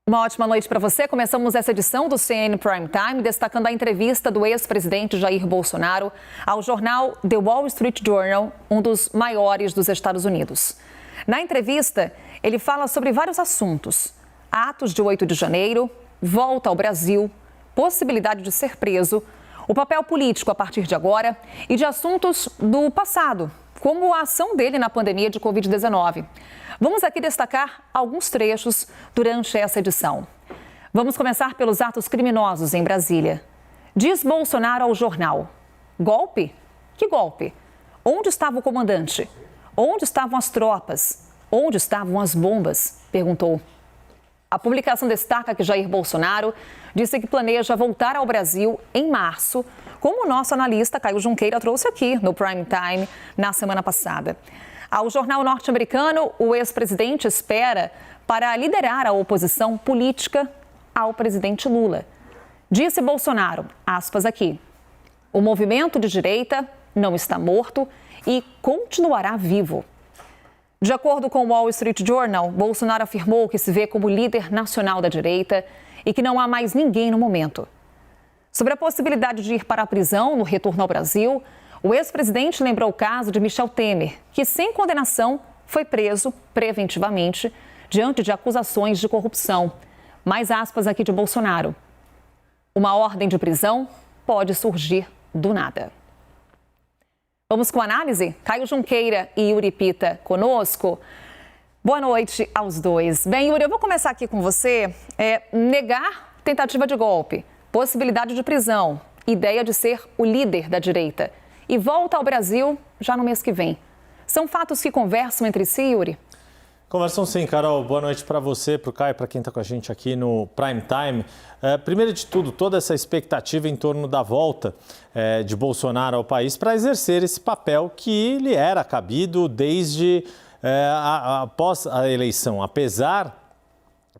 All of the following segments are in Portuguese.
Uma ótima noite para você. Começamos essa edição do CNN Prime Time destacando a entrevista do ex-presidente Jair Bolsonaro ao jornal The Wall Street Journal, um dos maiores dos Estados Unidos. Na entrevista, ele fala sobre vários assuntos: atos de 8 de janeiro, volta ao Brasil, possibilidade de ser preso, o papel político a partir de agora e de assuntos do passado, como a ação dele na pandemia de Covid-19. Vamos aqui destacar alguns trechos durante essa edição. Vamos começar pelos atos criminosos em Brasília. Diz Bolsonaro ao jornal: golpe? Que golpe? Onde estava o comandante? Onde estavam as tropas? Onde estavam as bombas? Perguntou. A publicação destaca que Jair Bolsonaro disse que planeja voltar ao Brasil em março, como o nosso analista Caio Junqueira trouxe aqui no Prime Time na semana passada. Ao jornal norte-americano, o ex-presidente espera para liderar a oposição política ao presidente Lula. Disse Bolsonaro, aspas aqui: o movimento de direita não está morto e continuará vivo. De acordo com o Wall Street Journal, Bolsonaro afirmou que se vê como líder nacional da direita e que não há mais ninguém no momento. Sobre a possibilidade de ir para a prisão no retorno ao Brasil, o ex-presidente lembrou o caso de Michel Temer, que, sem condenação, foi preso preventivamente diante de acusações de corrupção. Mais aspas aqui de Bolsonaro: uma ordem de prisão pode surgir do nada. Vamos com a análise? Caio Junqueira e Yuri Pita conosco. Boa noite aos dois. Bem, Yuri, eu vou começar aqui com você. Negar tentativa de golpe, possibilidade de prisão, ideia de ser o líder da direita e volta ao Brasil já no mês que vem. São fatos que conversam entre si, Yuri? Conversam sim, Carol. Boa noite para você, para o Caio, para quem está com a gente aqui no Prime Time. Primeiro de tudo, toda essa expectativa em torno da volta de Bolsonaro ao país para exercer esse papel que lhe era cabido desde após a eleição. Apesar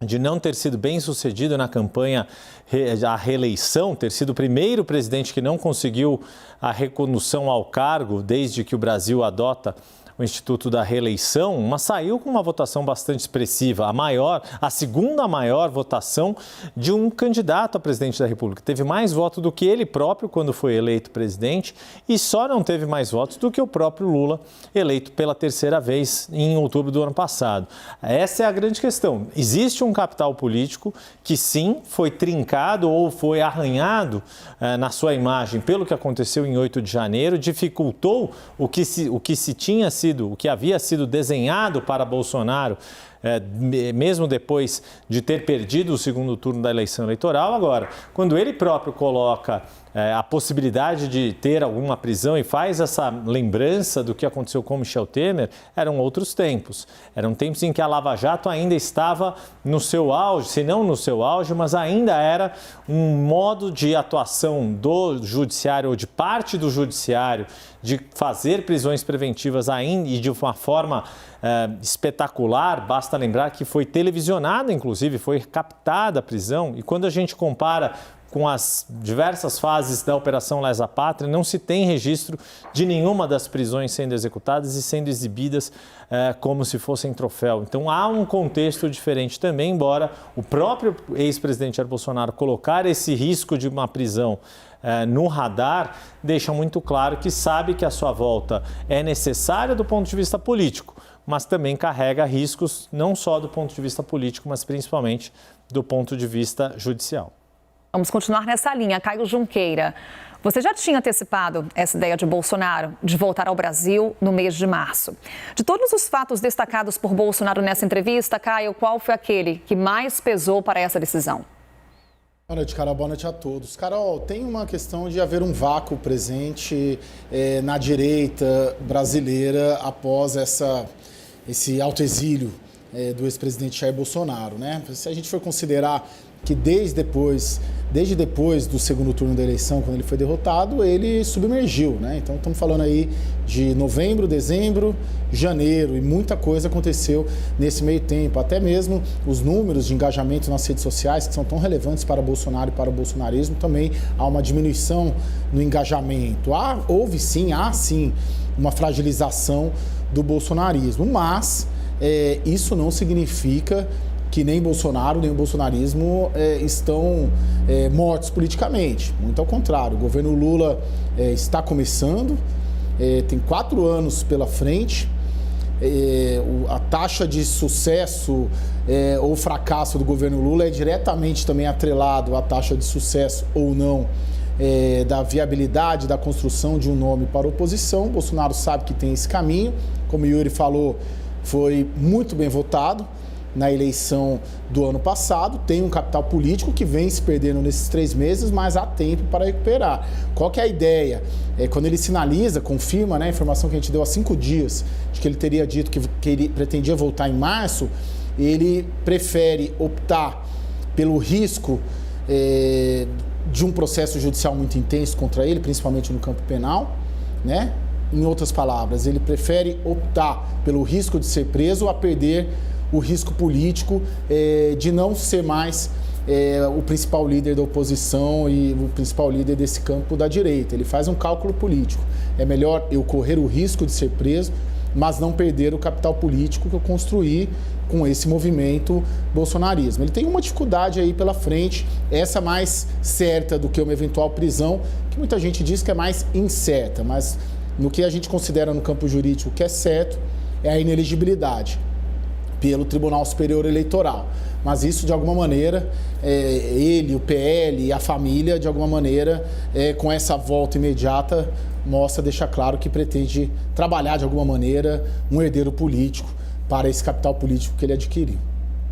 de não ter sido bem sucedido na campanha à reeleição, ter sido o primeiro presidente que não conseguiu a recondução ao cargo desde que o Brasil adota o Instituto da Reeleição, mas saiu com uma votação bastante expressiva, a segunda maior votação de um candidato a presidente da República. Teve mais votos do que ele próprio quando foi eleito presidente e só não teve mais votos do que o próprio Lula, eleito pela terceira vez em outubro do ano passado. Essa é a grande questão. Existe um capital político que sim foi trincado ou foi arranhado na sua imagem pelo que aconteceu em 8 de janeiro, dificultou o que havia sido desenhado para Bolsonaro, mesmo depois de ter perdido o segundo turno da eleição eleitoral. Agora, quando ele próprio coloca a possibilidade de ter alguma prisão e faz essa lembrança do que aconteceu com Michel Temer, eram outros tempos. Eram tempos em que a Lava Jato ainda estava no seu auge, se não no seu auge, mas ainda era um modo de atuação do judiciário ou de parte do judiciário de fazer prisões preventivas ainda e de uma forma espetacular. Basta lembrar que foi televisionada, inclusive, foi captada a prisão. E quando a gente compara com as diversas fases da Operação Lesa Pátria, não se tem registro de nenhuma das prisões sendo executadas e sendo exibidas como se fossem troféu. Então há um contexto diferente também, embora o próprio ex-presidente Jair Bolsonaro colocar esse risco de uma prisão no radar, deixa muito claro que sabe que a sua volta é necessária do ponto de vista político, mas também carrega riscos não só do ponto de vista político, mas principalmente do ponto de vista judicial. Vamos continuar nessa linha. Caio Junqueira, você já tinha antecipado essa ideia de Bolsonaro de voltar ao Brasil no mês de março. De todos os fatos destacados por Bolsonaro nessa entrevista, Caio, qual foi aquele que mais pesou para essa decisão? Boa noite, Carol. Boa noite a todos. Carol, tem uma questão de haver um vácuo presente na direita brasileira após esse autoexílio do ex-presidente Jair Bolsonaro, né? Se a gente for considerar que desde depois do segundo turno da eleição, quando ele foi derrotado, ele submergiu, né? Então estamos falando aí de novembro, dezembro, janeiro, e muita coisa aconteceu nesse meio tempo. Até mesmo os números de engajamento nas redes sociais, que são tão relevantes para Bolsonaro e para o bolsonarismo, também há uma diminuição no engajamento. Há sim uma fragilização do bolsonarismo, mas isso não significa que nem Bolsonaro, nem o bolsonarismo estão mortos politicamente. Muito ao contrário, o governo Lula está começando, tem 4 anos pela frente. A taxa de sucesso ou fracasso do governo Lula é diretamente também atrelado à taxa de sucesso ou não da viabilidade da construção de um nome para a oposição. Bolsonaro sabe que tem esse caminho, como o Yuri falou, foi muito bem votado na eleição do ano passado, tem um capital político que vem se perdendo nesses 3 meses, mas há tempo para recuperar. Qual que é a ideia? Quando ele sinaliza, confirma, né, a informação que a gente deu há 5 dias, de que ele teria dito que ele pretendia voltar em março, ele prefere optar pelo risco de um processo judicial muito intenso contra ele, principalmente no campo penal, né? Em outras palavras, ele prefere optar pelo risco de ser preso a perder o risco político de não ser mais o principal líder da oposição e o principal líder desse campo da direita. Ele faz um cálculo político. É melhor eu correr o risco de ser preso, mas não perder o capital político que eu construí com esse movimento bolsonarismo. Ele tem uma dificuldade aí pela frente, essa mais certa do que uma eventual prisão, que muita gente diz que é mais incerta, mas no que a gente considera no campo jurídico que é certo, é a inelegibilidade pelo Tribunal Superior Eleitoral. Mas isso, de alguma maneira, ele, o PL e a família, de alguma maneira, com essa volta imediata, deixa claro que pretende trabalhar, de alguma maneira, um herdeiro político para esse capital político que ele adquiriu.